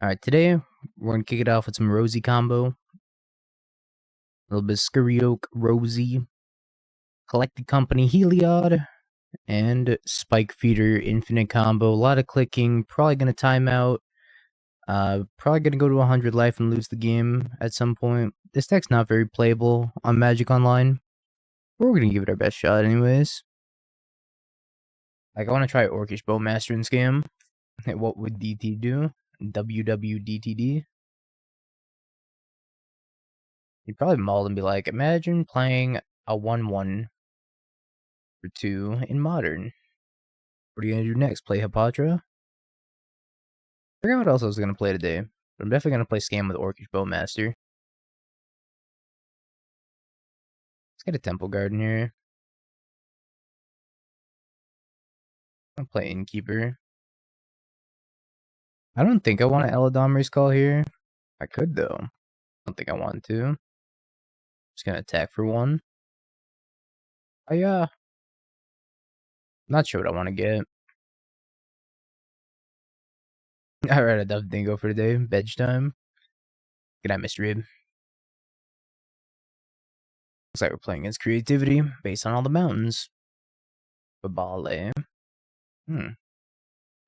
Alright, today we're gonna kick it off with some Rosie combo. A little bit of Scurry Oak, Rosie, Collected Company, Heliod, and Spike Feeder Infinite combo. A lot of clicking, probably gonna time out. Probably gonna go to 100 life and lose the game at some point. This deck's not very playable on Magic Online, but we're gonna give it our best shot anyways. Like, I wanna try Orcish Bowmaster in Scam. What would DT do? WWDTD. You'd probably maul and be like, imagine playing a 1/1 for 2 in Modern. What are you gonna do next? Play Hippotra? I forgot what else I was gonna play today, but I'm definitely gonna play Scam with Orcish Bowmaster. Let's get a Temple Garden here. I'll play Innkeeper. I don't think I want an Eladamri's Call here. I could though. I don't think I want to. Just gonna attack for 1. Oh yeah. Not sure what I want to get. Alright, enough dingo for today. Bedge time. Good night, Mr. Rib. Looks like we're playing against creativity based on all the mountains. Babale.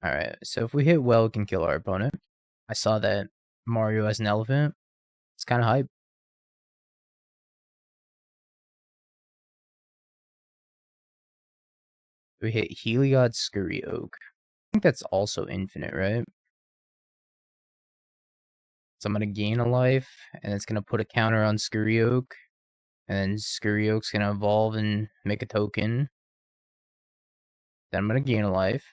Alright, so if we hit well, we can kill our opponent. I saw that Mario has an elephant. It's kind of hype. We hit Heliod, Scurry Oak. I think that's also infinite, right? So I'm going to gain a life, and it's going to put a counter on Scurry Oak. And then Scurry Oak's going to evolve and make a token. Then I'm going to gain a life.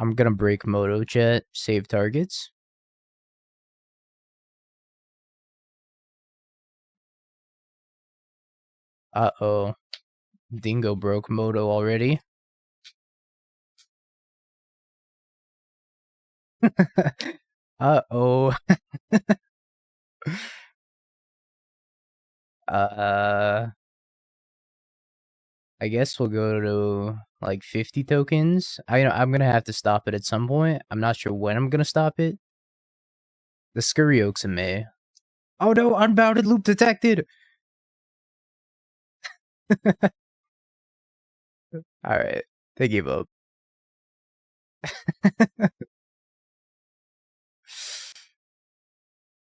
I'm going to break Moto Chat, save targets. Uh-oh. Dingo broke Moto already. Uh-oh. I guess we'll go to like 50 tokens. I'm gonna have to stop it at some point. I'm not sure when I'm gonna stop it. The Scurry Oak's in May. Oh no, unbounded loop detected! Alright, they gave up.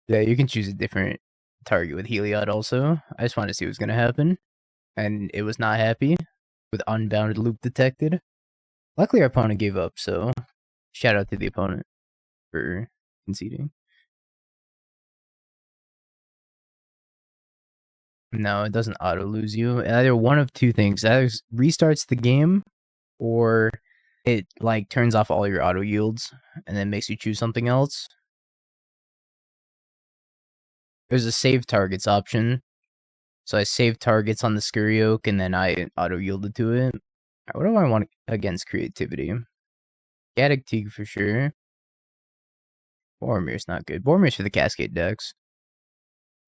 Yeah, you can choose a different target with Heliod also. I just wanted to see what was gonna happen. And it was not happy with unbounded loop detected. Luckily our opponent gave up, so shout out to the opponent for conceding. No, it doesn't auto lose you. Either one of two things. Either restarts the game, or it like turns off all your auto yields and then makes you choose something else. There's a save targets option. So I save targets on the Scurry Oak and then I auto yielded to it. What do I want against creativity? Gaddock Teeg for sure. Boromir's not good. Boromir's for the Cascade decks.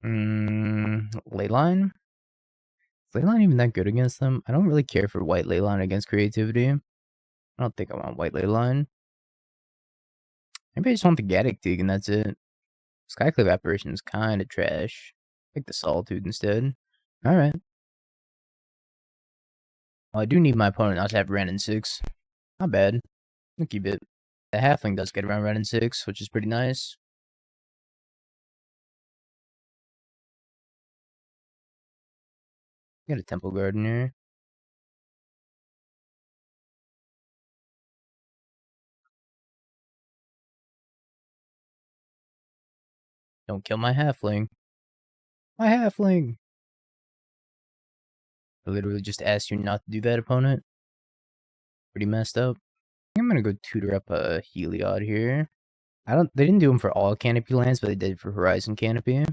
Leyline? Is Leyline even that good against them? I don't really care for white Leyline against creativity. I don't think I want white Leyline. Maybe I just want the Gaddock Teeg and that's it. Skyclave Apparition is kind of trash. Pick the Solitude instead. Alright. Well, I do need my opponent not to have Ren in 6. Not bad. I'll keep it. The Halfling does get around Ren in 6, which is pretty nice. Got a Temple Garden here. Don't kill my Halfling. My Halfling! I literally just asked you not to do that, opponent. Pretty messed up. I think I'm gonna go tutor up a Heliod here. They didn't do them for all Canopy lands, but they did for Horizon Canopy.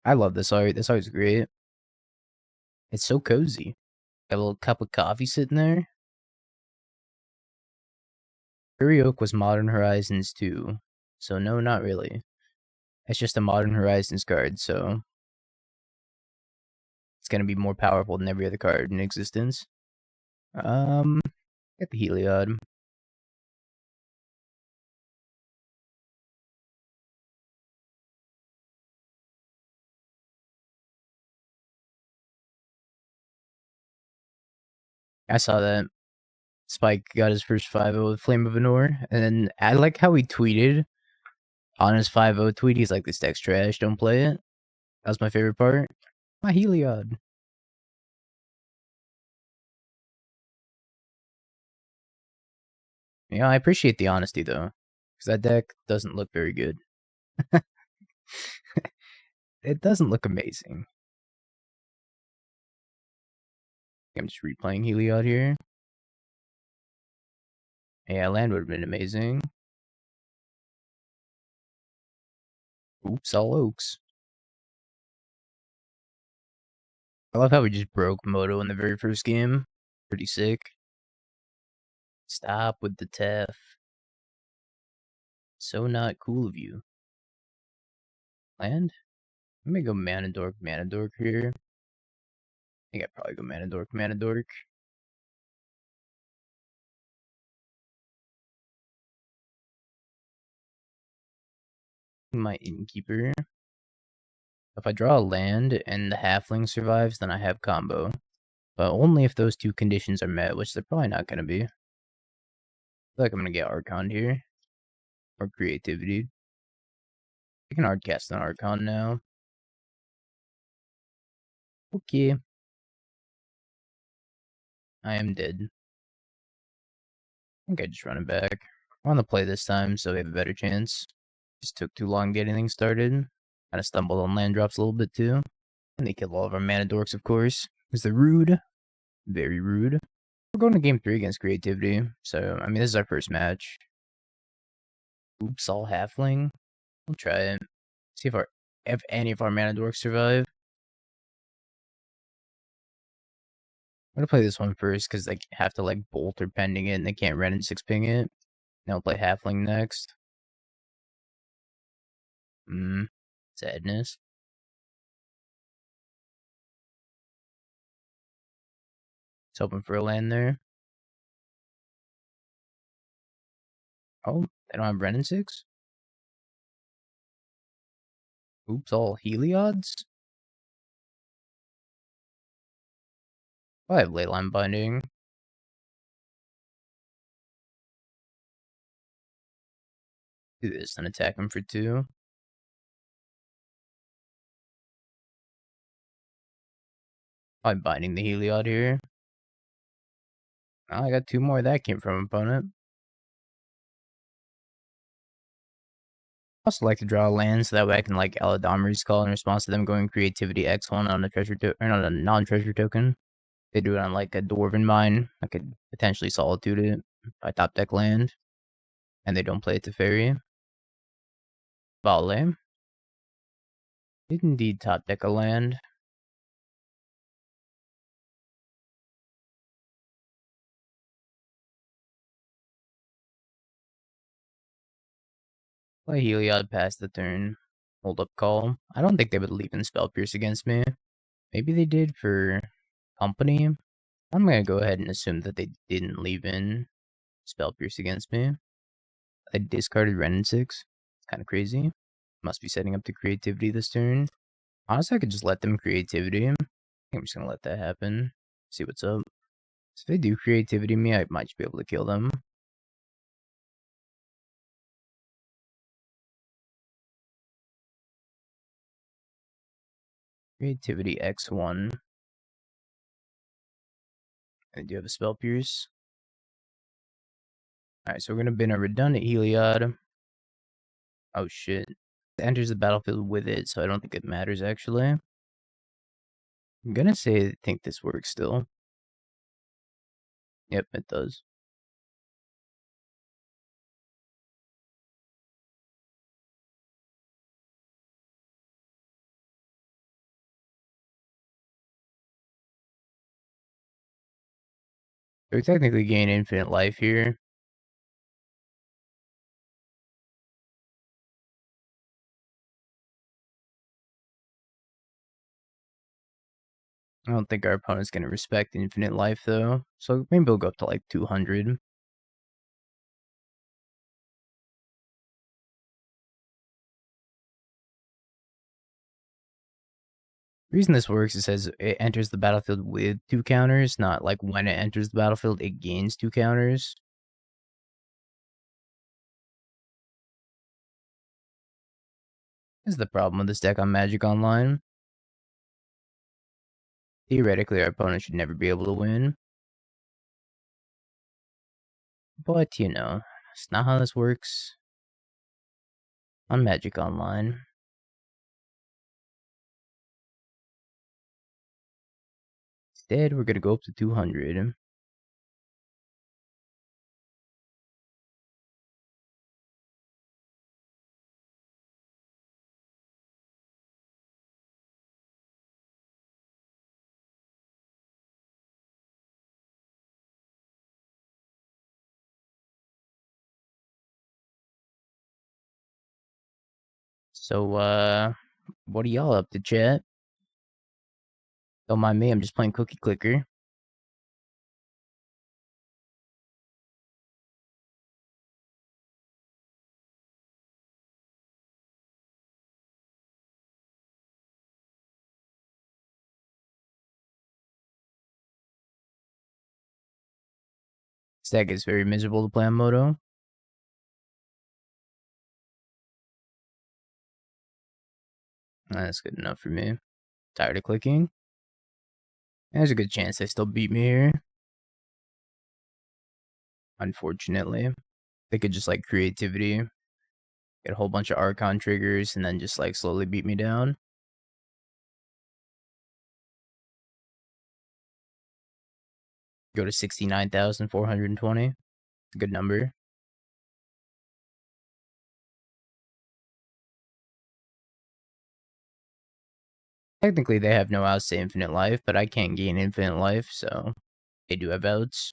I love this art. This art's great. It's so cozy. Got a little cup of coffee sitting there. Scurry Oak was Modern Horizons too. So no, not really. It's just a Modern Horizons card, so it's gonna be more powerful than every other card in existence. Get the Heliod. I saw that. Spike got his first 5-0 with Flame of Anor, and then I like how he tweeted on his 5-0 tweet. He's like, "This deck's trash. Don't play it." That was my favorite part. My Heliod. Yeah, I appreciate the honesty though, because that deck doesn't look very good. It doesn't look amazing. I'm just replaying Heliod here. Yeah, land would have been amazing. Oops, all oaks. I love how we just broke Moto in the very first game. Pretty sick. Stop with the Tef. So not cool of you. Land? Let me go Manadork here. I think I'd probably go Manadork. My Innkeeper. If I draw a land and the Halfling survives, then I have combo. But only if those two conditions are met, which they're probably not going to be. I feel like I'm going to get Archon here. Or Creativity. I can hardcast an Archon now. Okay. I am dead. I think I just run it back. I want to play this time, so we have a better chance. Just took too long getting things started. Kind of stumbled on land drops a little bit too. And they kill all of our mana dorks, of course. Because they're rude. Very rude. We're going to game 3 against Creativity. So, I mean, this is our first match. Oops, all halfling. We'll try it. See if any of our mana dorks survive. I'm gonna play this one first because they have to like bolt or pending it and they can't red and 6 ping it. Then I'll play halfling next. Sadness. It's hoping for a land there. Oh, they don't have red and 6? Oops, all Heliods? Oh, I have Leyline Binding. Do this and attack him for 2. I'm binding the Heliod here. Oh, I got 2 more. That came from opponent. I also like to draw lands so that way I can like Eladamri's call in response to them going Creativity X1 on a treasure or not a non-treasure token. They do it on like a Dwarven Mine. I could potentially Solitude it if I top deck land. And they don't play it to Fairy. Vale. Did indeed top deck a land. Play Heliod past the turn. Hold up call. I don't think they would leave in Spell Pierce against me. Maybe they did for company. I'm gonna go ahead and assume that they didn't leave in Spell Pierce against me. I discarded Ren and 6. Kind of crazy. Must be setting up to Creativity this turn. Honestly, I could just let them Creativity. I think I'm just gonna let that happen. See what's up. So if they do Creativity me, I might just be able to kill them. Creativity X1. I do have a Spell Pierce. Alright, so we're gonna bin a redundant Heliod. Oh shit. It enters the battlefield with it, so I don't think it matters actually. I'm gonna say I think this works still. Yep, it does. So we technically gain infinite life here. I don't think our opponent's gonna respect infinite life though. So maybe we'll go up to like 200. The reason this works is says it enters the battlefield with 2 counters, not like when it enters the battlefield, it gains 2 counters. This is the problem with this deck on Magic Online. Theoretically, our opponent should never be able to win. But, you know, it's not how this works on Magic Online. Instead, we're gonna go up to 200. So, what are y'all up to, chat? Don't mind me, I'm just playing Cookie Clicker. This deck is very miserable to play on Moto. That's good enough for me. Tired of clicking. There's a good chance they still beat me here. Unfortunately. They could just like creativity. Get a whole bunch of Archon triggers and then just like slowly beat me down. Go to 69,420. A good number. Technically, they have no outs to infinite life, but I can't gain infinite life, so they do have outs.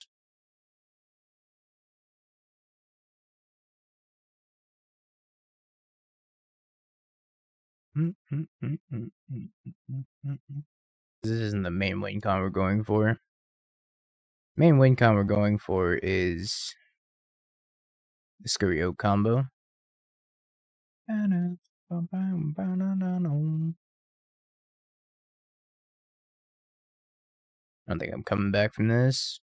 This isn't the main win con we're going for. Main win con we're going for is the Scurry Oak combo. I don't think I'm coming back from this.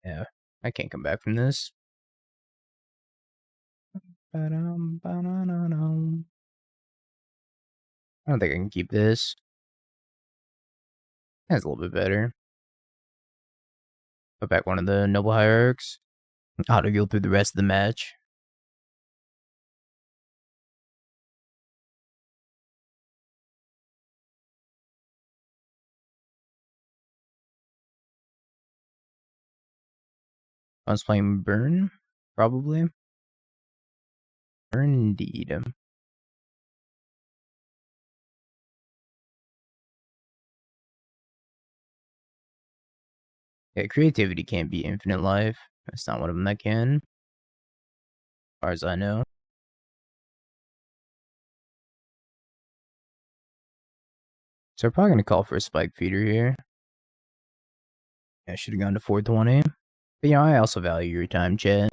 Yeah, I can't come back from this. I don't think I can keep this. That's a little bit better. Put back one of the Noble Hierarchs. Auto heal through the rest of the match. I was playing Burn, probably. Burn indeed. Yeah, creativity can't be infinite life. That's not one of them that can. As far as I know. So we're probably going to call for a Spike Feeder here. I should have gone to 420. But, you know, I also value your time, chat.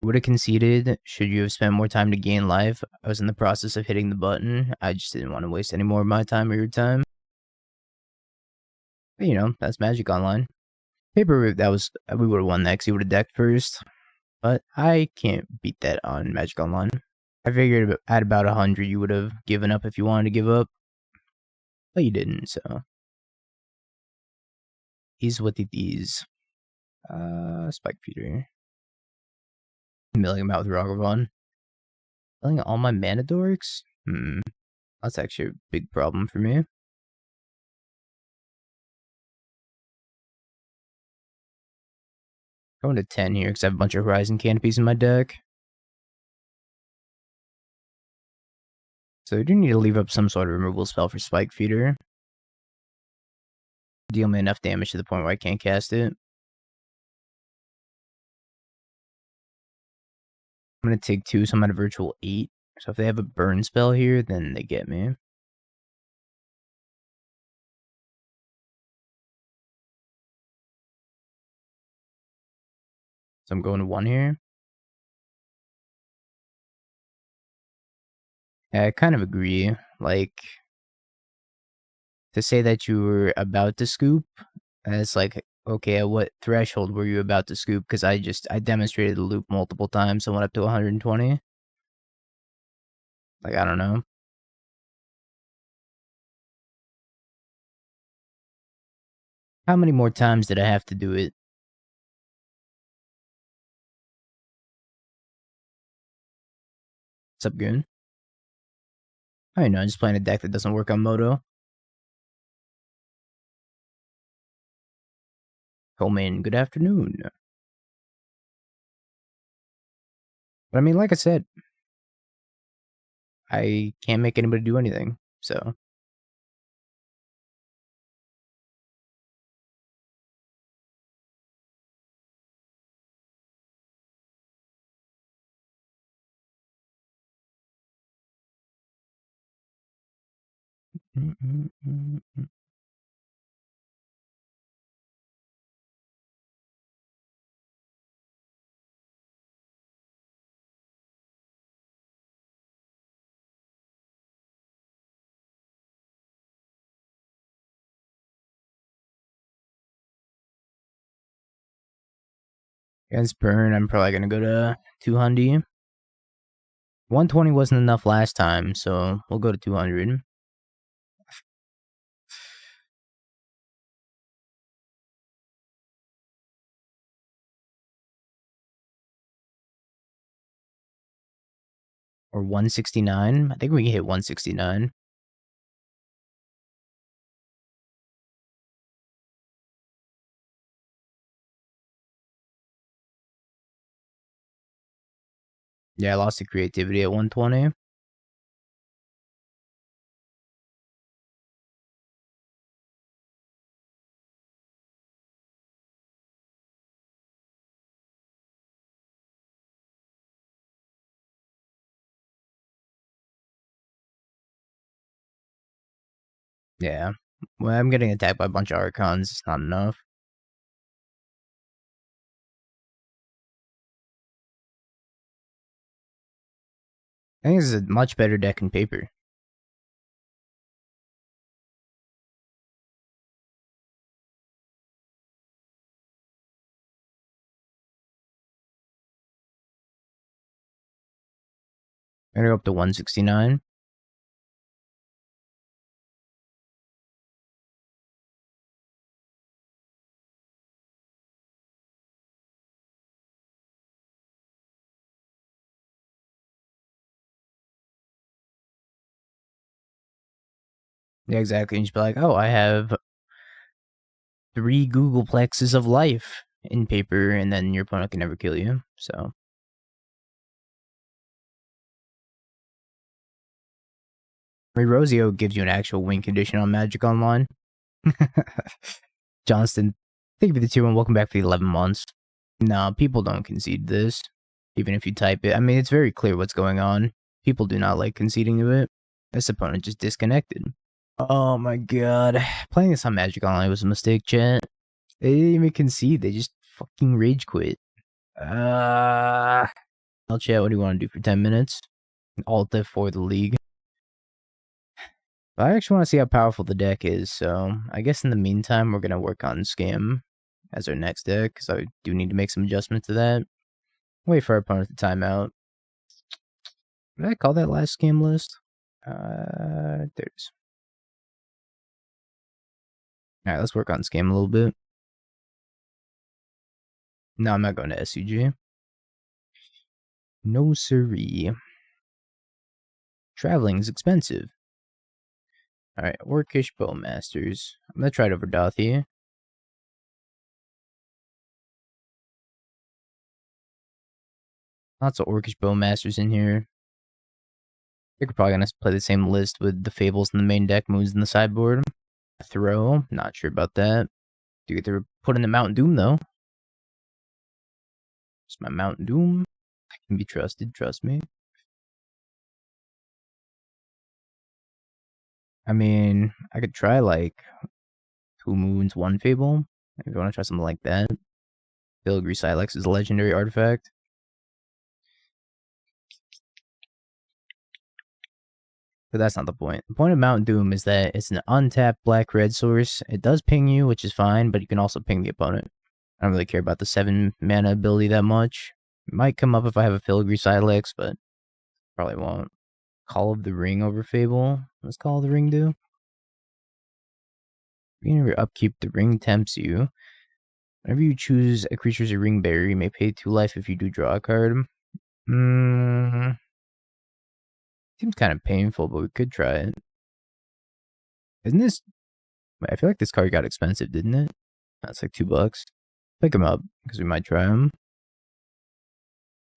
Would have conceded should you have spent more time to gain life. I was in the process of hitting the button. I just didn't want to waste any more of my time or your time. But, you know, that's Magic Online. Paper, that was, we would have won that because you would have decked first. But I can't beat that on Magic Online. I figured at about 100 you would have given up if you wanted to give up. But you didn't, so. Is what it is. Spike Feeder. Milling him out with Ragavan. Killing all my mana dorks? That's actually a big problem for me. Going to 10 here because I have a bunch of Horizon Canopies in my deck. So we do need to leave up some sort of removal spell for Spike Feeder. Deal me enough damage to the point where I can't cast it. I'm going to take 2, so I'm at a virtual 8. So if they have a burn spell here, then they get me. So I'm going to 1 here. I kind of agree. Like, to say that you were about to scoop, it's like, okay, at what threshold were you about to scoop? Because I demonstrated the loop multiple times. I went up to 120. Like, I don't know. How many more times did I have to do it? What's up, Goon? I know, I'm just playing a deck that doesn't work on Moto. Coleman, good afternoon. But I mean, like I said, I can't make anybody do anything, so. Against Burn, I'm probably gonna go to 200. 120 wasn't enough last time, so we'll go to 200. Or 169. I think we can hit 169. Yeah, I lost the creativity at 120. Yeah. Well, I'm getting attacked by a bunch of Archons. It's not enough. I think this is a much better deck in paper. I'm gonna go up to 169. Yeah, exactly. And just be like, oh, I have 3 Googleplexes of life in paper, and then your opponent can never kill you. So. I mean, Rosie gives you an actual win condition on Magic Online. Johnston, thank you for the 2 and welcome back for the 11 months. No, people don't concede this, even if you type it. I mean, it's very clear what's going on. People do not like conceding to it. This opponent just disconnected. Oh my god. Playing this on Magic Online was a mistake, chat. They didn't even concede, they just fucking rage quit. I'll chat, what do you want to do for 10 minutes? Alt F4 the league. I actually want to see how powerful the deck is, so I guess in the meantime, we're going to work on Scam as our next deck, because I do need to make some adjustments to that. Wait for our opponent to time out. What did I call that last Scam list? There it is. Alright, let's work on Scam a little bit. No, I'm not going to SUG. No siree. Traveling is expensive. Alright, Orcish Bowmasters. I'm going to try it over Dothy. Lots of Orcish Bowmasters in here. I think we're probably going to play the same list with the Fables in the main deck, moves in the sideboard. Throw, not sure about that. Do you get to put in the Mountain Doom, though? It's my Mountain Doom. I can be trusted, trust me. I mean, I could try, like, 2 moons, 1 Fable. If you want to try something like that. Filigree Silex is a legendary artifact. But that's not the point. The point of Mount Doom is that it's an untapped black-red source. It does ping you, which is fine, but you can also ping the opponent. I don't really care about the 7 mana ability that much. It might come up if I have a Filigree Silex, but probably won't. Call of the Ring over Fable. What's Call of the Ring do? Beginning of your upkeep, the ring tempts you. Whenever you choose a creature as a ring bearer, you may pay 2 life if you do draw a card. Seems kind of painful, but we could try it. Isn't this... I feel like this card got expensive, didn't it? That's like $2. Pick him up, because we might try him.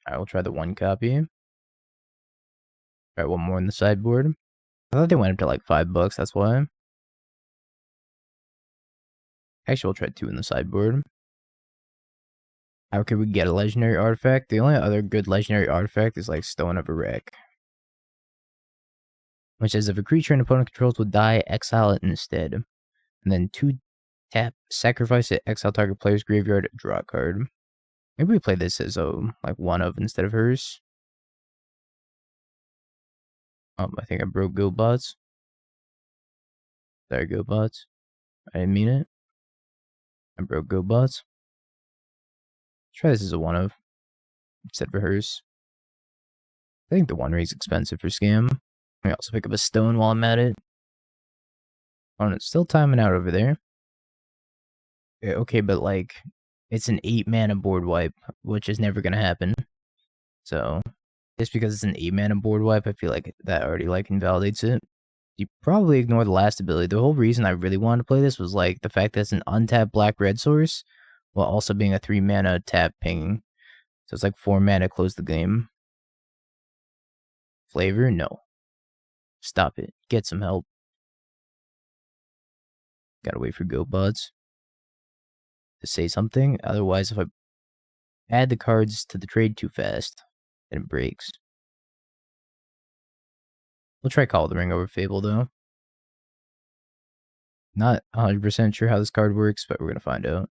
Alright, we'll try the 1 copy. Try one more in the sideboard. I thought they went up to like $5, that's why. Actually, we'll try 2 in the sideboard. How could we get a legendary artifact? The only other good legendary artifact is like Stone of a Wreck. Which says if a creature an opponent controls will die, exile it instead. And then 2 tap, sacrifice it, exile target player's graveyard, draw a card. Maybe we play this as like one of instead of hers. I think I broke GoBots. Sorry, GoBots. I didn't mean it. I broke GoBots. Try this as a one of instead of hers. I think the one rate's expensive for scam. I also pick up a stone while I'm at it. Oh, it's still timing out over there. Yeah, okay, but like, it's an 8 mana board wipe, which is never gonna happen. So, just because it's an 8 mana board wipe, I feel like that already like invalidates it. You probably ignore the last ability. The whole reason I really wanted to play this was like the fact that it's an untapped black-red source, while also being a 3 mana tap ping. So it's like 4 mana close the game. Flavor? No. Stop it. Get some help. Gotta wait for GoBuds to say something. Otherwise, if I add the cards to the trade too fast, then it breaks. We'll try Call of the Ring over Fable, though. Not 100% sure how this card works, but we're gonna find out.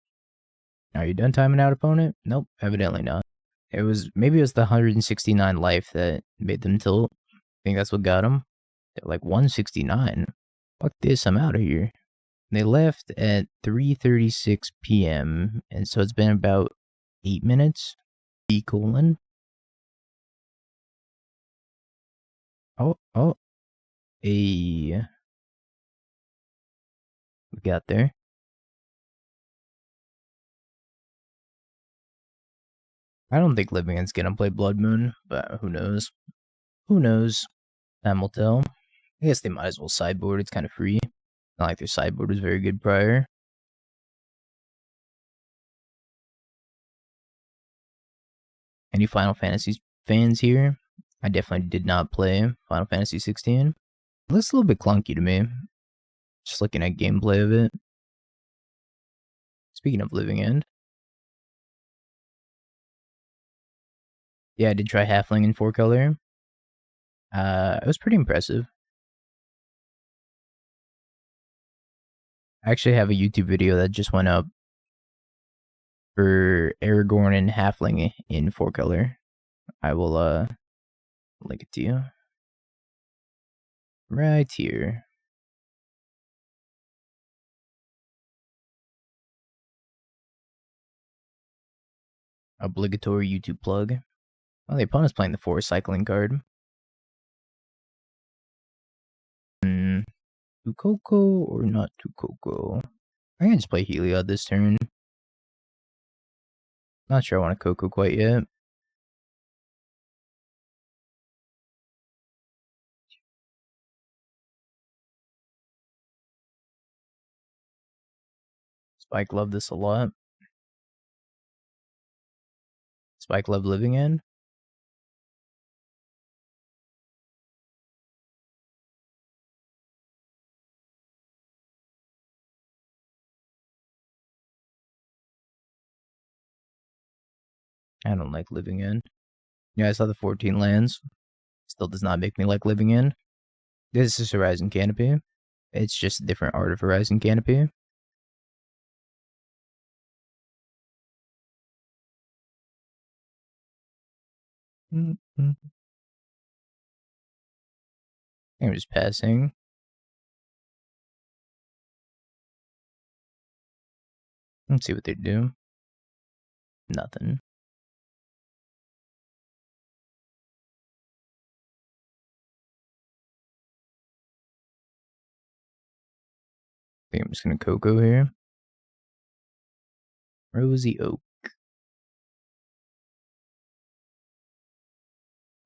Are you done timing out, opponent? Nope, evidently not. Maybe it was the 169 life that made them tilt. I think that's what got them. They're like 169. Fuck this, I'm out of here. They left at 3:36 p.m. and so it's been about 8 minutes. B colon. Oh. We got there. I don't think Living End's gonna play Blood Moon, but who knows? Who knows? Time will tell. I guess they might as well sideboard, it's kind of free. Not like their sideboard was very good prior. Any Final Fantasy fans here? I definitely did not play Final Fantasy 16. It looks a little bit clunky to me. Just looking at gameplay of it. Speaking of Living End. Yeah, I did try Halfling in 4-color. It was pretty impressive. I actually have a YouTube video that just went up for Aragorn and Halfling in 4-color. I will link it to you. Right here. Obligatory YouTube plug. Oh, the opponent's playing the 4 cycling card. Tukoko or not Tukoko? I'm gonna just play Heliod this turn. Not sure I want a Coco quite yet. Spike loved this a lot. Spike loved Living End. I don't like Living End. Yeah, I saw the 14 lands. Still does not make me like Living End. This is Horizon Canopy. It's just a different art of Horizon Canopy. I'm just passing. Let's see what they do. Nothing. I think I'm just gonna Coco here. Rosie Oak.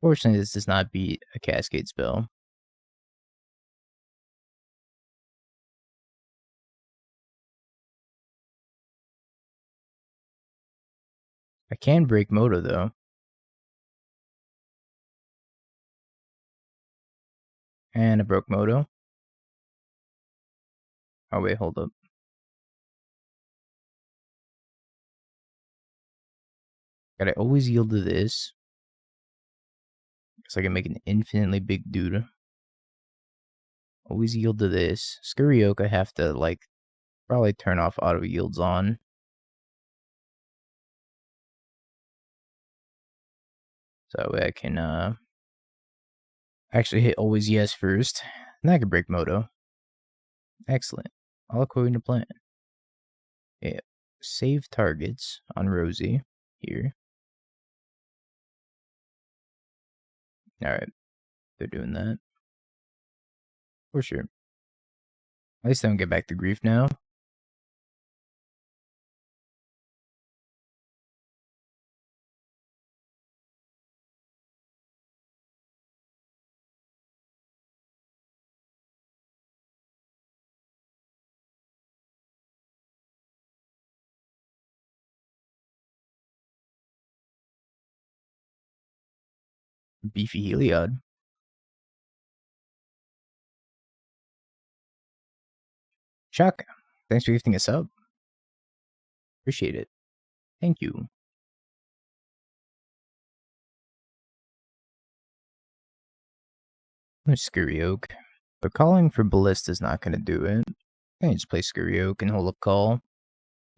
Fortunately, this does not beat a Cascade spell. I can break Moto, though. And I broke Moto. Oh, wait, hold up. Gotta always yield to this. Because I can make an infinitely big dude. Always yield to this. Scurry Oak, I have to, like, probably turn off auto yields on. So that way I can, actually hit always yes first. And I can break Moto. Excellent. All according to plan. Yeah. Save targets on Rosie here. Alright. They're doing that. For sure. At least I don't get back to grief now. Beefy Heliod. Chuck, thanks for gifting us up. Appreciate it. Thank you. There's Scurry Oak. But calling for Ballista is not going to do it. I can just play Scurry Oak and hold up call.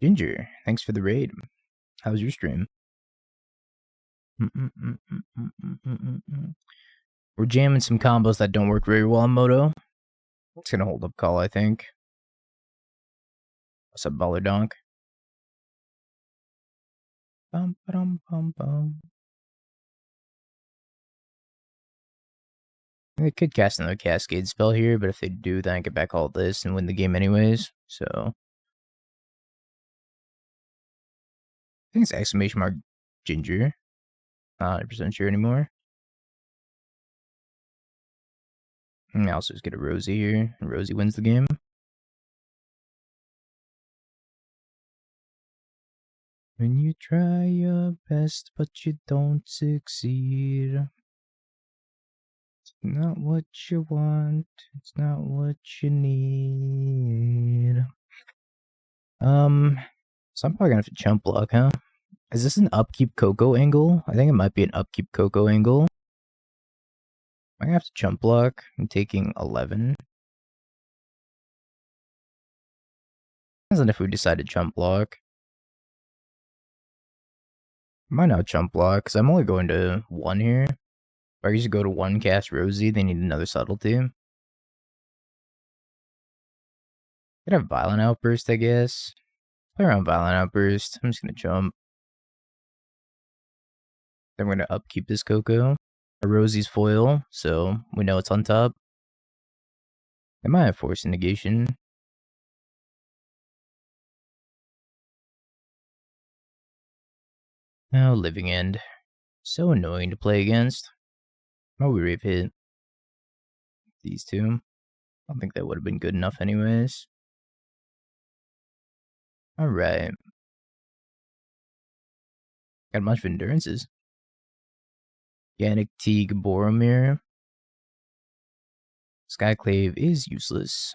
Ginger, thanks for the raid. How was your stream? We're jamming some combos that don't work very well on Moto. It's going to hold up call, I think. What's up, Baller Donk? Bum, ba-dum, bum, bum. They could cast another Cascade spell here, but if they do, then I get back all this and win the game anyways. So I think it's exclamation mark Ginger. Not 100% sure anymore. And I also just get a Rosie here, and Rosie wins the game. When you try your best, but you don't succeed. It's not what you want. It's not what you need. So I'm probably gonna have to chump block, huh? Is this an upkeep Coco angle? I think it might be an upkeep Coco angle. I'm gonna have to chump block. I'm taking 11. Depends on if we decide to chump block. I might not chump block, because I'm only going to 1 here. If I usually go to 1 cast Rosie, they need another subtlety. Could have Violent Outburst, I guess. Play around Violent Outburst. I'm just gonna jump. Then we're gonna upkeep this Coco. A Rosie's foil, so we know it's on top. I might have Force Negation. Oh, Living End. So annoying to play against. Oh, we rave hit these two. I don't think that would have been good enough anyways. Alright. Got a bunch of endurances. Gaddock Teeg, Boromir. Skyclave is useless.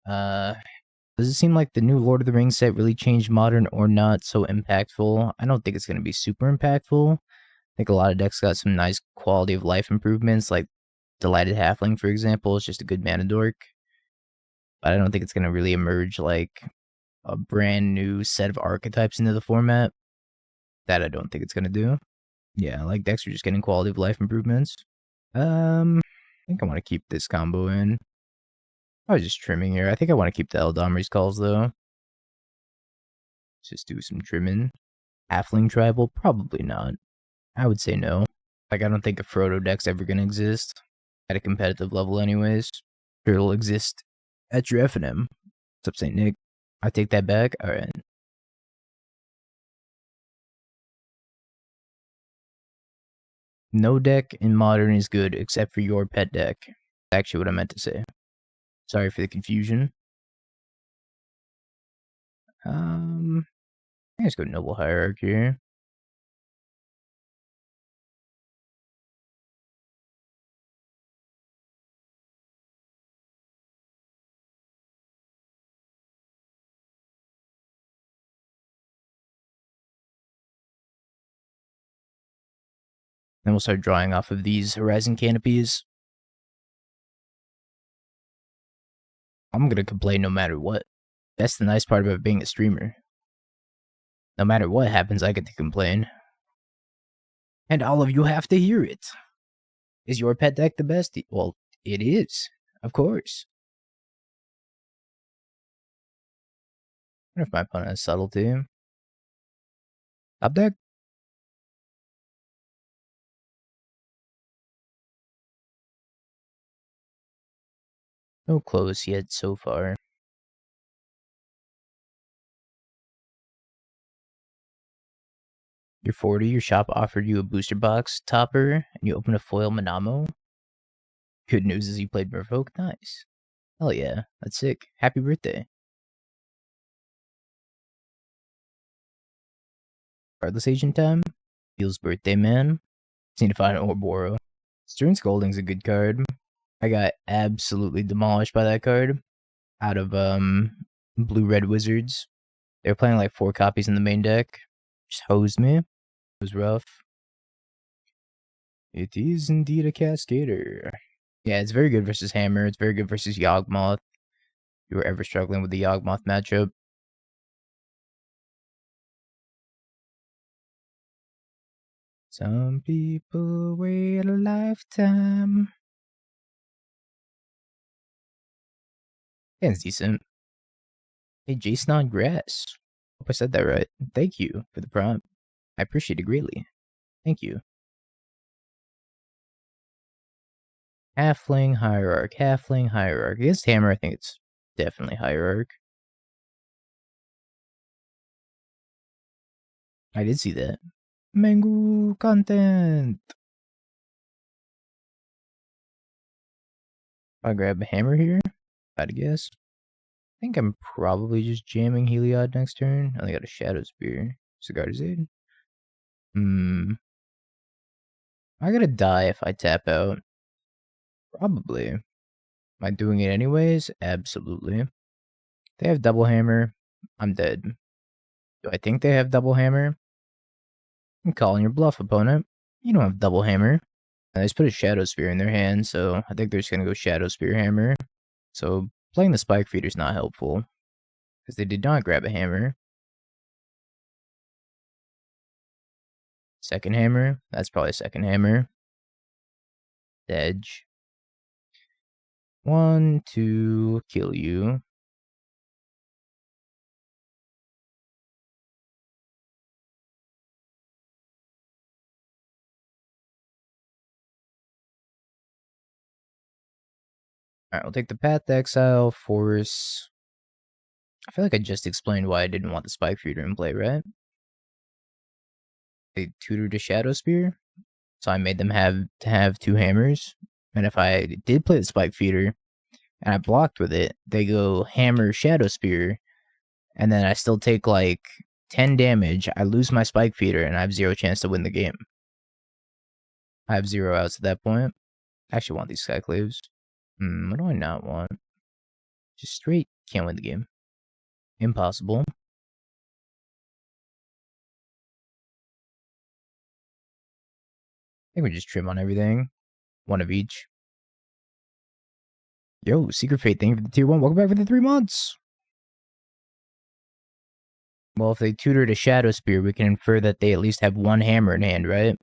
Does it seem like the new Lord of the Rings set really changed Modern or not so impactful? I don't think it's going to be super impactful. I think a lot of decks got some nice quality of life improvements, like Delighted Halfling, for example. It's just a good mana dork. But I don't think it's going to really emerge like a brand new set of archetypes into the format. That I don't think it's going to do. Yeah, like decks are just getting quality of life improvements. I think I want to keep this combo in. I was just trimming here. I think I want to keep the Eladamri's calls though. Just do some trimming. Halfling tribal? Probably not. I would say no. Like, I don't think a Frodo deck's ever gonna exist at a competitive level anyways. Sure, it'll exist at your FNM. What's up, St. Nick? I take that back. Alright. No deck in Modern is good except for your pet deck. That's actually what I meant to say. Sorry for the confusion. Let's go Noble Hierarch here. Then we'll start drawing off of these Horizon Canopies. I'm gonna complain no matter what. That's the nice part about being a streamer. No matter what happens, I get to complain. And all of you have to hear it. Is your pet deck the best? Well, it is. Of course. I wonder if my opponent has Subtlety. Top deck? No close yet so far. You're 40, your shop offered you a booster box topper, and you open a foil Manamo. Good news is you played Merfolk. Nice. Hell yeah, that's sick. Happy birthday. Regardless agent time. Feels birthday man. Need to find an Ouroboros. Stern Scolding's a good card. I got absolutely demolished by that card. Out of blue-red wizards. They were playing like 4 copies in the main deck. Just hosed me. It was rough. It is indeed a Cascader. Yeah, it's very good versus Hammer. It's very good versus Yawgmoth. If you were ever struggling with the Yawgmoth matchup. Some people wait a lifetime. Yeah, it's decent. Hey, Jason on Grass. Hope I said that right. Thank you for the prompt. I appreciate it greatly. Thank you. Halfling, Hierarch, Halfling, Hierarch. Against Hammer, I think it's definitely Hierarch. I did see that. Mango content. I'll grab a hammer here. I'd guess. I think I'm probably just jamming Heliod next turn. I only got a Shadow Spear. Cigar Zade. I gotta die if I tap out. Probably. Am I doing it anyways? Absolutely. They have double hammer. I'm dead. Do I think they have double hammer? I'm calling your bluff, opponent. You don't have double hammer. And they just put a Shadow Spear in their hand, so I think they're just gonna go Shadow Spear hammer. So playing the Spike Feeder is not helpful. Because they did not grab a hammer. Second hammer. That's probably second hammer. Edge. 1, 2, kill you. Alright, we'll take the Path to Exile, Force. I feel like I just explained why I didn't want the Spike Feeder in play, right? They tutored a Shadow Spear, so I made them have 2 hammers. And if I did play the Spike Feeder, and I blocked with it, they go Hammer, Shadow Spear, and then I still take like 10 damage, I lose my Spike Feeder, and I have 0 chance to win the game. I have 0 outs at that point. I actually want these Skyclaves. What do I not want? Just straight can't win the game. Impossible. I think we just trim on everything. 1 of each. Yo, Secret Fate, thank you for the tier 1. Welcome back for the 3 months. Well, if they tutored a Shadow Spear, we can infer that they at least have 1 hammer in hand, right?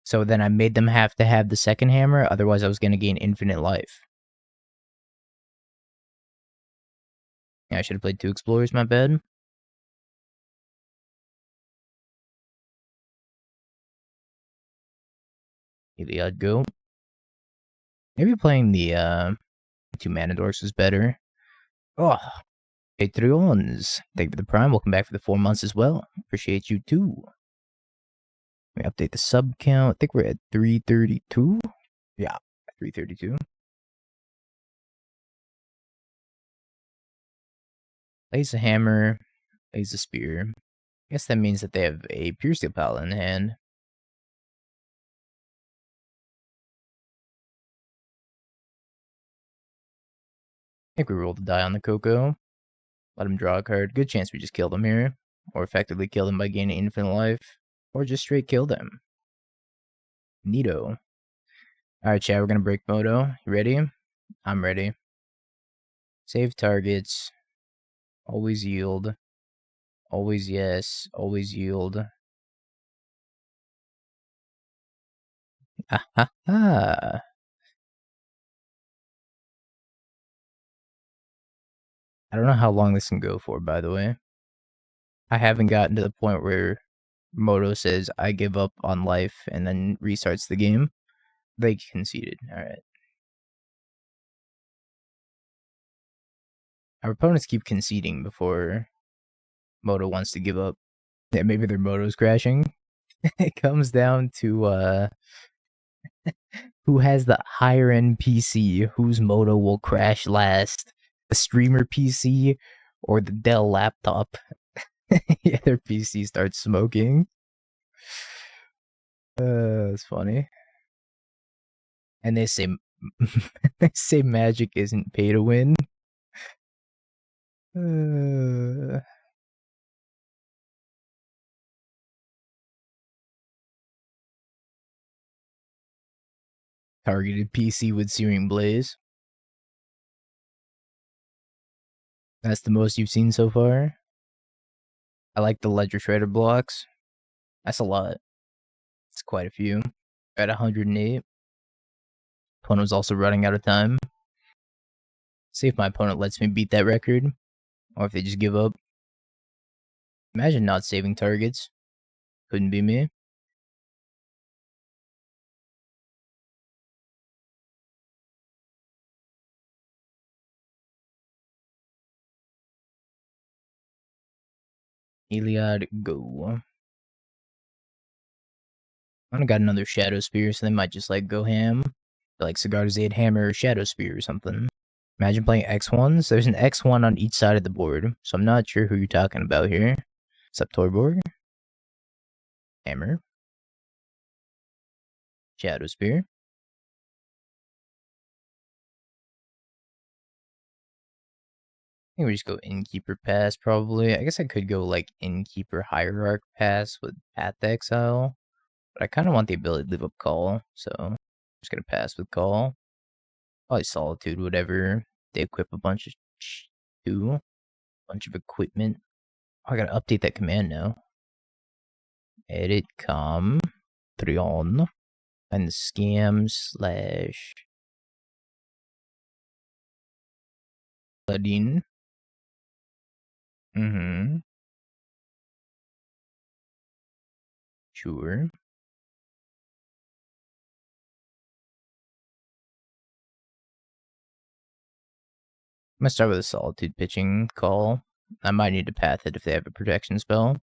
So then I made them have to have the second hammer, otherwise I was going to gain infinite life. Yeah, I should have played 2 explorers, my bad. Heliod go. Maybe playing the 2 mana dorks was better. Oh, Patreons. Thank you for the prime. Welcome back for the 4 months as well. Appreciate you too. Let me update the sub count. I think we're at 332. Yeah, 332. Plays a hammer, plays a spear. I guess that means that they have a Pure Steel Paladin in hand. I think we rolled the die on the Coco. Let him draw a card. Good chance we just killed him here. Or effectively killed him by gaining infinite life. Or just straight killed him. Neato. Alright, chat, we're gonna break Moto. You ready? I'm ready. Save targets. Always yield. Always yes. Always yield. Ah ha ha. I don't know how long this can go for, by the way. I haven't gotten to the point where Moto says, I give up on life, and then restarts the game. They conceded. Alright. Our opponents keep conceding before Moto wants to give up. Yeah, maybe their Moto's crashing. It comes down to who has the higher end PC, whose Moto will crash last. The streamer PC or the Dell laptop. Yeah, their PC starts smoking. That's funny. And they say they say Magic isn't pay to win. Targeted PC with Searing Blaze. That's the most you've seen so far. I like the Ledger Shredder blocks. That's a lot. It's quite a few. At 108. Opponent was also running out of time. See if my opponent lets me beat that record. Or if they just give up. Imagine not saving targets. Couldn't be me. Heliod, go. I got another Shadow Spear, so they might just like go ham. Like Cigar's Aid Hammer or Shadow Spear or something. Imagine playing X1s. There's an X1 on each side of the board, so I'm not sure who you're talking about here. What's up, Torborg? Hammer. Shadow Spear. I think we just go Innkeeper Pass, probably. I guess I could go, like, Innkeeper Hierarch Pass with Path to Exile. But I kind of want the ability to leave up Call, so I'm just gonna pass with Call. Probably Solitude, whatever. They equip a bunch of bunch of equipment. Oh, I gotta update that command now. Edit com 3 on and the scam slash Ladin. Sure. I'm gonna start with a Solitude pitching call. I might need to path it if they have a protection spell.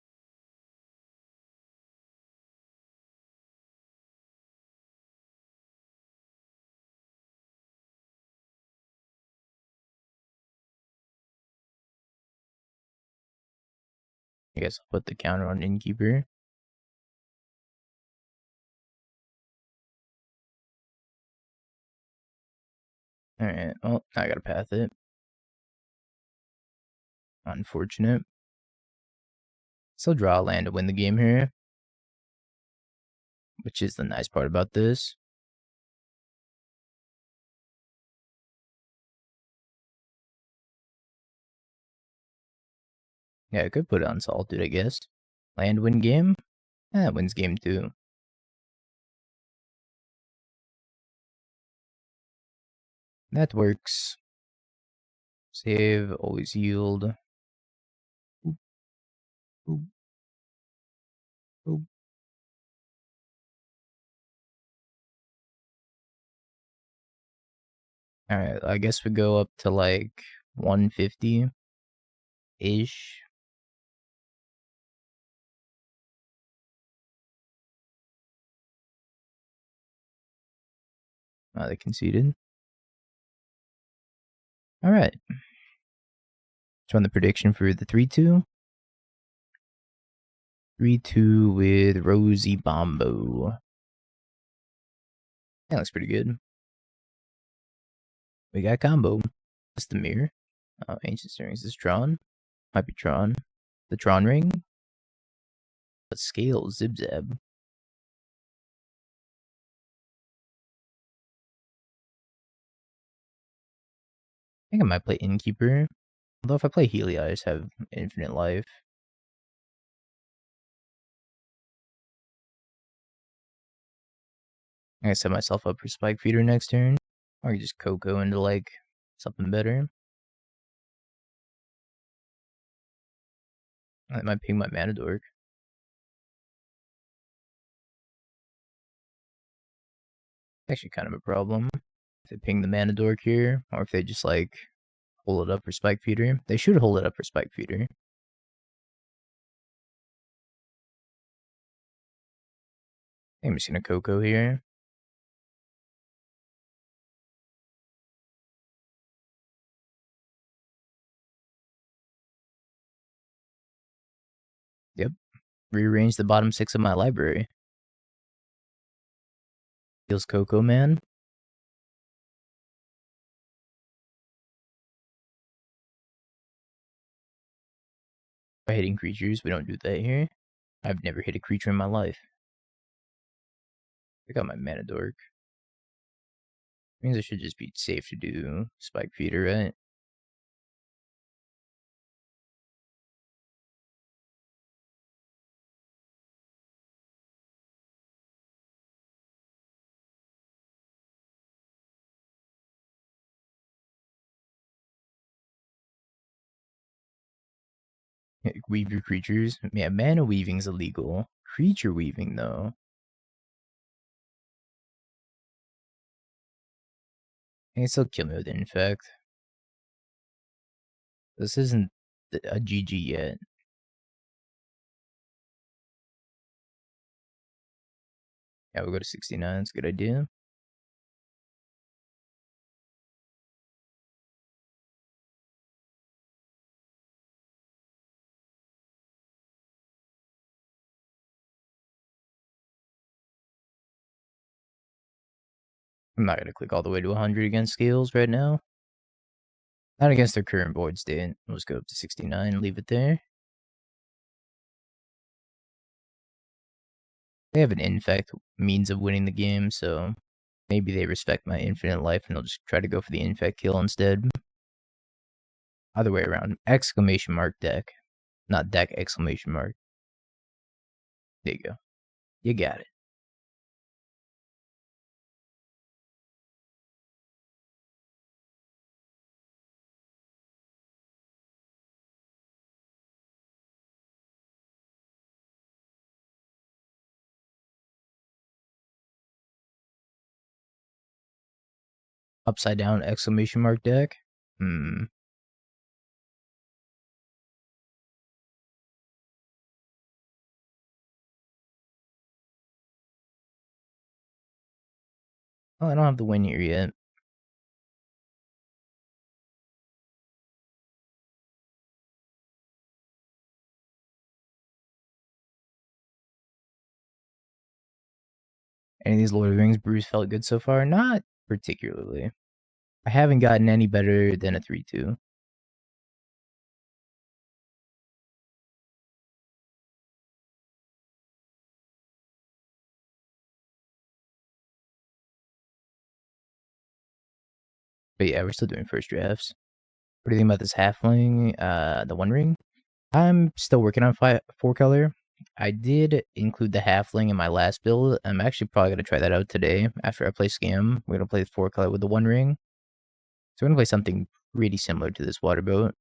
I guess I'll put the counter on Innkeeper. Alright, well, I gotta path it. Unfortunate. Still draw a land to win the game here. Which is the nice part about this. Yeah, I could put it on Solitude, I guess. Land win game? Eh, it wins game 2. That works. Save, always yield. Oop, oop, oop. Alright, I guess we go up to like 150-ish. They conceded. Alright. Let's run the prediction for the 3-2. 3-2 with Rosie Bombo. That looks pretty good. We got combo. That's the mirror. Ancient Stirrings is Tron. Might be Tron. The Tron ring. But scale Zib Zab. I think I might play Innkeeper. Although if I play Heliod, I just have infinite life. I gotta set myself up for Spike Feeder next turn. Or I could just Coco into like something better. I might ping my Mana Dork. Actually kind of a problem. If they ping the Mana Dork here, or if they just like hold it up for Spike Feeder. They should hold it up for Spike Feeder. I think I'm just gonna Coco here. Yep. Rearrange the bottom 6 of my library. Feels Coco Man. By hitting creatures, we don't do that here. I've never hit a creature in my life. I got my Mana Dork. Means I should just be safe to do Spike Feeder, right? Weave your creatures. Yeah, mana weaving's illegal. Creature weaving, though. I can still kill me with Infect. This isn't a GG yet. Yeah, we'll go to 69. It's a good idea. I'm not going to click all the way to 100 against scales right now. Not against their current board state. Let's go up to 69 and leave it there. They have an infect means of winning the game, so maybe they respect my infinite life and they'll just try to go for the infect kill instead. Other way around. Exclamation mark deck. Not deck, exclamation mark. There you go. You got it. Upside down exclamation mark deck. Oh, I don't have the win here yet. Any of these Lord of the Rings brews felt good so far? Not particularly. I haven't gotten any better than a 3-2. But yeah, we're still doing first drafts. What do you think about this halfling? The One Ring? I'm still working on 4 color. I did include the halfling in my last build. I'm actually probably going to try that out today after I play Scam. We're going to play 4 color with the One Ring. So we're gonna play something really similar to this water boat.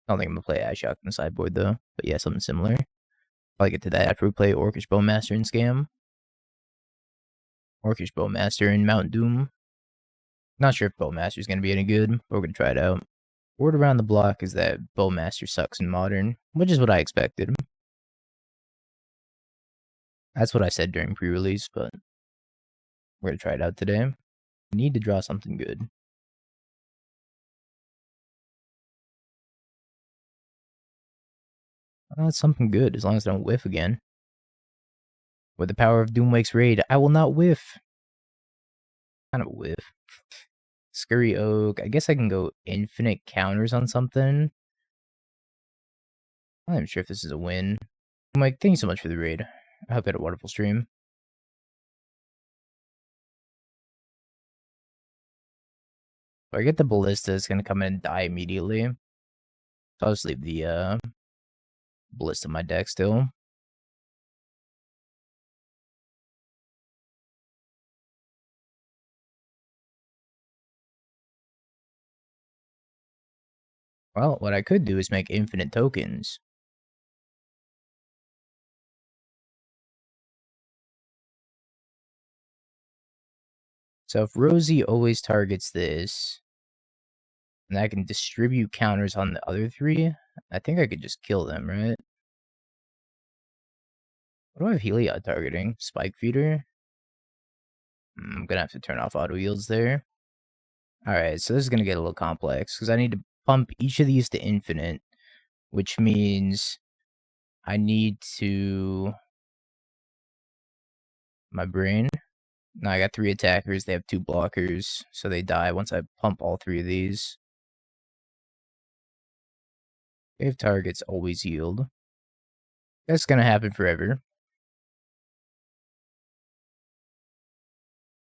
I don't think I'm gonna play Ashok in the sideboard though, but yeah, something similar. I'll get to that after we play Orcish Bowmaster and Scam. Orcish Bowmaster and Mount Doom. Not sure if Bowmaster is gonna be any good, but we're gonna try it out. Word around the block is that Bowmaster sucks in Modern, which is what I expected. That's what I said during pre-release, but we're gonna try it out today. We need to draw something good. That's something good, as long as I don't whiff again. With the power of Doomwake's Raid, I will not whiff. Kind of whiff. Scurry Oak. I guess I can go infinite counters on something. I'm not even sure if this is a win. Mike, thank you so much for the raid. I hope you had a wonderful stream. If I get the Ballista, it's going to come in and die immediately. So I'll just leave the Ballista in my deck still. Well, what I could do is make infinite tokens. So if Rosie always targets this, and I can distribute counters on the other three, I think I could just kill them, right? What do I have Heliod targeting? Spike Feeder? I'm gonna have to turn off auto yields there. Alright, so this is gonna get a little complex, because I need to pump each of these to infinite, which means I need to... My brain. Now I got 3 attackers, they have 2 blockers, so they die once I pump all 3 of these. If targets always yield. That's gonna happen forever.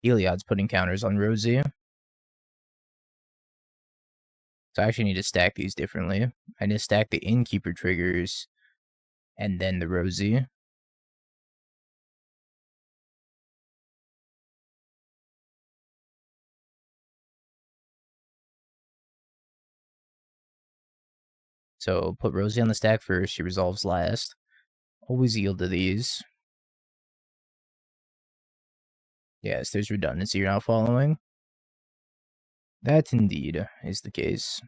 Heliod's putting counters on Rosie. So I actually need to stack these differently. I need to stack the Innkeeper triggers, and then the Rosie. So put Rosie on the stack first, she resolves last. Always yield to these. Yes, there's redundancy you're not following. That indeed is the case.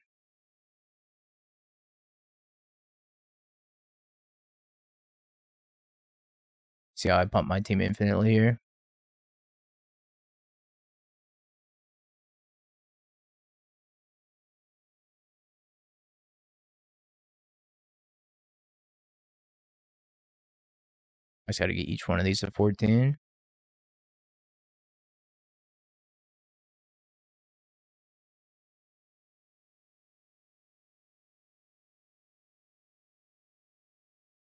See how I pump my team infinitely here? I just gotta get each one of these to 14.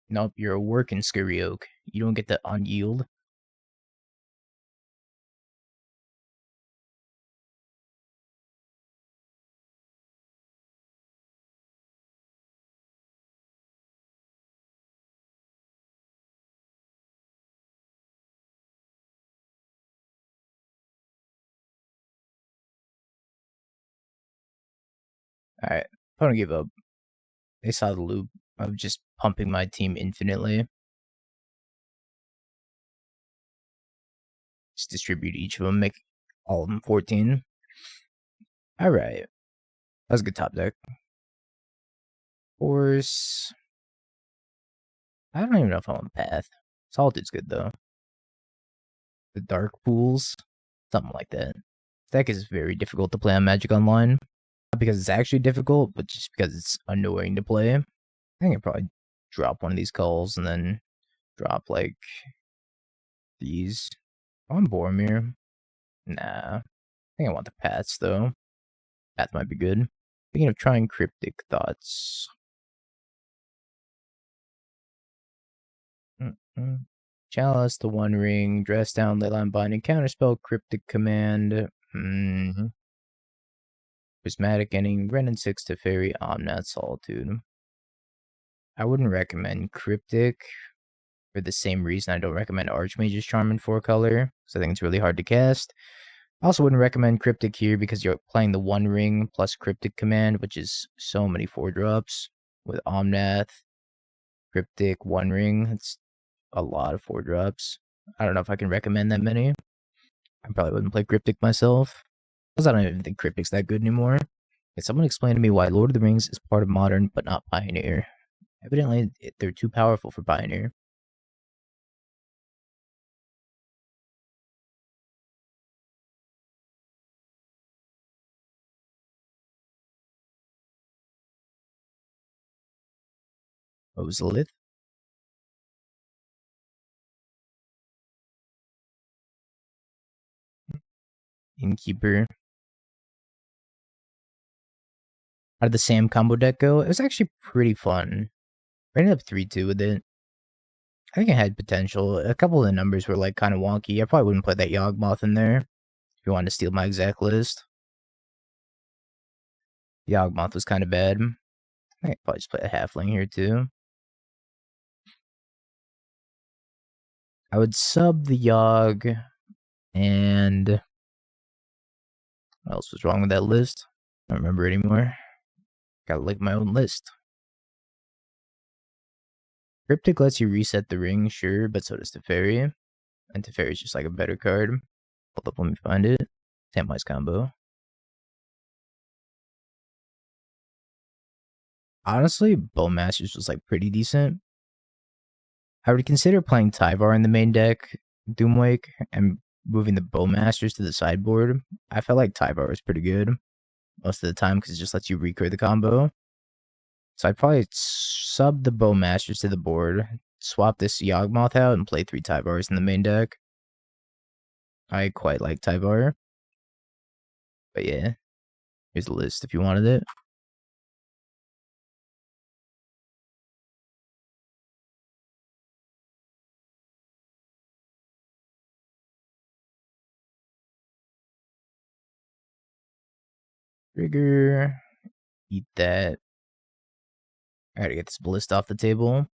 Nope, you're a working Scurry Oak. You don't get to unyield. Alright, I don't give up. They saw the loop of just pumping my team infinitely. Just distribute each of them, make all of them 14. Alright. That was a good top deck. Force. I don't even know if I want Path. Solitude's good though. The Dark Pools. Something like that. This deck is very difficult to play on Magic Online. Not because it's actually difficult, but just because it's annoying to play. I think I'd probably drop one of these calls and then drop like these. On Boromir. Nah. I think I want the Paths though. Path might be good. Thinking of trying Cryptic Thoughts. Chalice, the One Ring, Dress Down, Leyline Binding, Counterspell, Cryptic Command. Prismatic Ending, Renin 6 to Fairy, Omnat, Solitude. I wouldn't recommend Cryptic. For the same reason, I don't recommend Archmage's Charm in 4-color, because I think it's really hard to cast. I also wouldn't recommend Cryptic here because you're playing the One Ring plus Cryptic command, which is so many 4-drops. With Omnath, Cryptic, One Ring, it's a lot of 4-drops. I don't know if I can recommend that many. I probably wouldn't play Cryptic myself, because I don't even think Cryptic's that good anymore. Can someone explain to me why Lord of the Rings is part of Modern but not Pioneer? Evidently, they're too powerful for Pioneer. Rosalith? Innkeeper. How did the Sam combo deck go? It was actually pretty fun. I ended up 3-2 with it. I think it had potential. A couple of the numbers were like kind of wonky. I probably wouldn't put that Yawgmoth in there if you wanted to steal my exact list. Yawgmoth was kind of bad. I could probably just play a Halfling here too. I would sub the Yogg, and what else was wrong with that list? I don't remember anymore. Gotta look at my own list. Cryptic lets you reset the ring, sure, but so does Teferi. And Teferi's just like a better card. Hold up, let me find it. Samwise combo. Honestly, Bowmasters was like pretty decent. I would consider playing Tyvar in the main deck, Doomwake, and moving the Bowmasters to the sideboard. I felt like Tyvar was pretty good most of the time because it just lets you recur the combo. So I'd probably sub the Bowmasters to the board, swap this Yawgmoth out, and play 3 Tyvars in the main deck. I quite like Tyvar. But yeah, here's the list if you wanted it. Trigger. Eat that. I gotta get this Ballista off the table.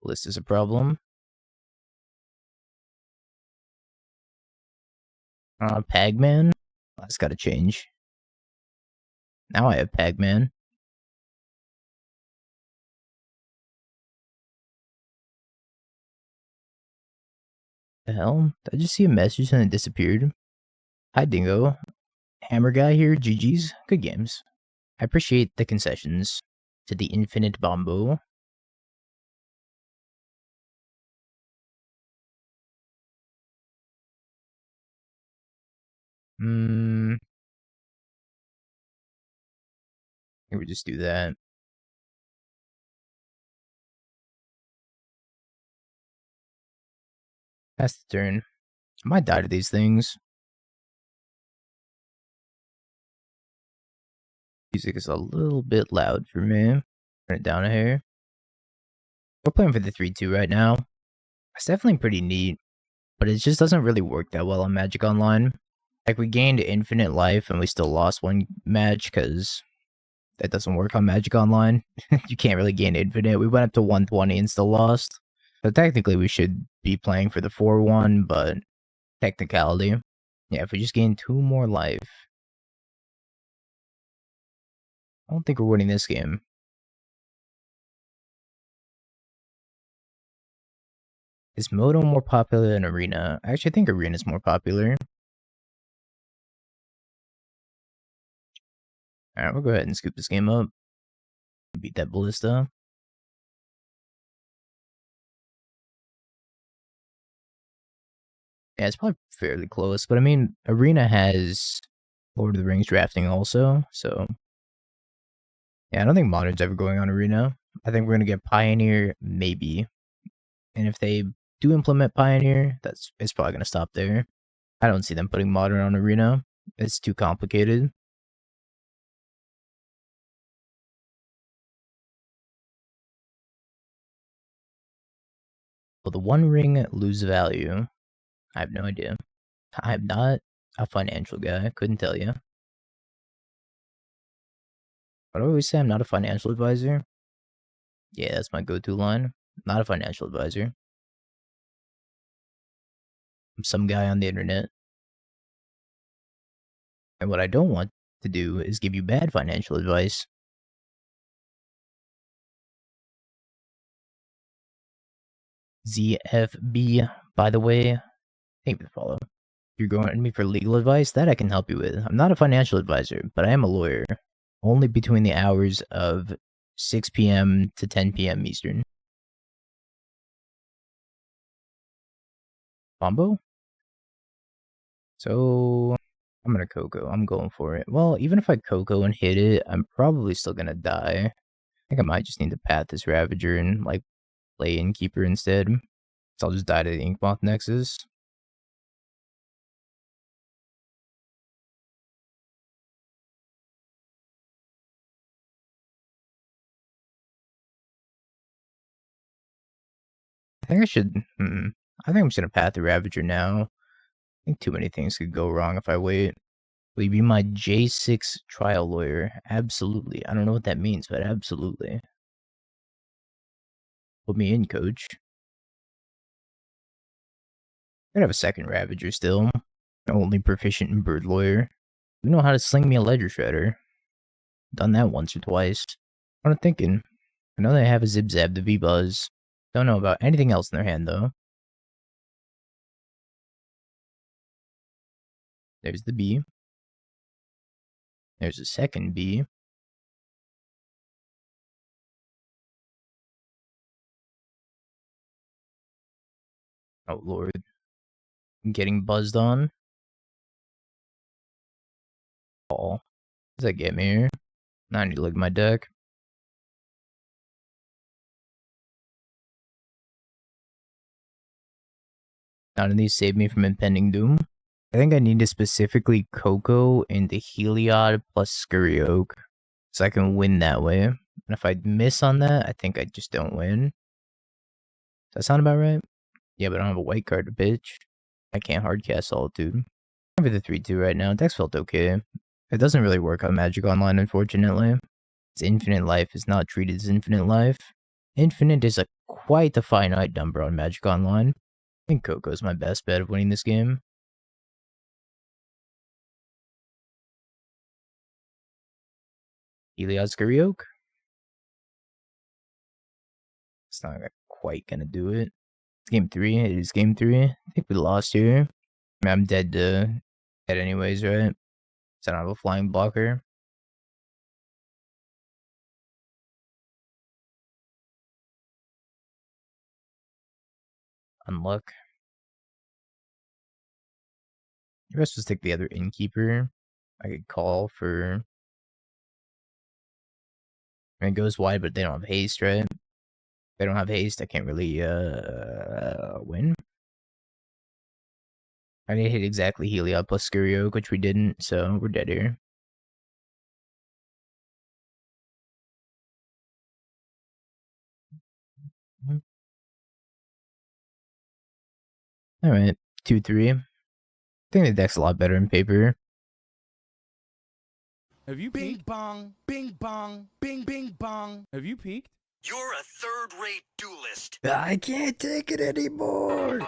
Ballista's a problem. Pagman? That's gotta change. Now I have Pagman. The hell? Did I just see a message and it disappeared? Hi, Dingo. Hammer guy here. GG's. Good games. I appreciate the concessions to the infinite Bombo. I think we just do that. That's the turn. I might die to these things. Music is a little bit loud for me. Turn it down a hair. We're playing for the 3-2 right now. It's definitely pretty neat, but it just doesn't really work that well on Magic Online. Like, we gained infinite life and we still lost one match because that doesn't work on Magic Online. You can't really gain infinite. We went up to 120 and still lost. So technically we should be playing for the 4-1, but technicality. Yeah, if we just gain 2 more life. I don't think we're winning this game. Is Moto more popular than Arena? I actually think Arena is more popular. Alright, we'll go ahead and scoop this game up. Beat that Ballista. Yeah, it's probably fairly close, but I mean, Arena has Lord of the Rings drafting also, so... Yeah, I don't think Modern's ever going on Arena. I think we're gonna get Pioneer, maybe. And if they do implement Pioneer, it's probably gonna stop there. I don't see them putting Modern on Arena. It's too complicated. Will the One Ring lose value? I have no idea. I'm not a financial guy. Couldn't tell you. What do I always say? I'm not a financial advisor. Yeah, that's my go-to line. Not a financial advisor. I'm some guy on the internet. And what I don't want to do is give you bad financial advice. ZFB, by the way, thank you for the follow. If you're going to me for legal advice, that I can help you with. I'm not a financial advisor, but I am a lawyer. Only between the hours of 6 p.m. to 10 p.m. Eastern. Combo? So, I'm gonna Coco. I'm going for it. Well, even if I Coco and hit it, I'm probably still gonna die. I think I might just need to path this Ravager and, like, play Innkeeper instead. So I'll just die to the Inkmoth Nexus. I think I should... I think I'm just gonna path the Ravager now. I think too many things could go wrong if I wait. Will you be my J6 trial lawyer? Absolutely. I don't know what that means, but absolutely. Put me in, coach. I'm gonna have a second Ravager still. Only proficient in Bird Lawyer. You know how to sling me a Ledger Shredder. Done that once or twice. What I'm thinking. I know they have a Zip Zap the V-Buzz. Don't know about anything else in their hand, though. There's the B. There's a second B. Oh, Lord. I'm getting buzzed on. Oh. Does that get me here? Now I need to look at my deck. None of these save me from impending doom. I think I need to specifically Coco into Heliod plus Scurry Oak, so I can win that way. And if I miss on that, I think I just don't win. Does that sound about right? Yeah, but I don't have a white card to pitch. I can't hardcast Solitude. I'm for the 3-2 right now. Dex felt okay. It doesn't really work on Magic Online, unfortunately. It's infinite life is not treated as infinite life. Infinite is quite a finite number on Magic Online. I think Coco's my best bet of winning this game. Heliod Scurry Oak. It's not quite gonna do it. It's game 3. It is game 3. I think we lost here. I mean, I'm dead anyways, right? So I don't have a flying blocker. Unluck. The rest was take the other Innkeeper. I could call for... I mean, it goes wide, but they don't have haste, right? If they don't have haste, I can't really win. I need to hit exactly Heliod plus Scurry Oak, which we didn't, so we're dead here. Alright, 2-3. I think the deck's a lot better in paper. Have you peeked? Bing bong, bing bong, bing bing bong. Have you peeked? You're a third-rate duelist. I can't take it anymore!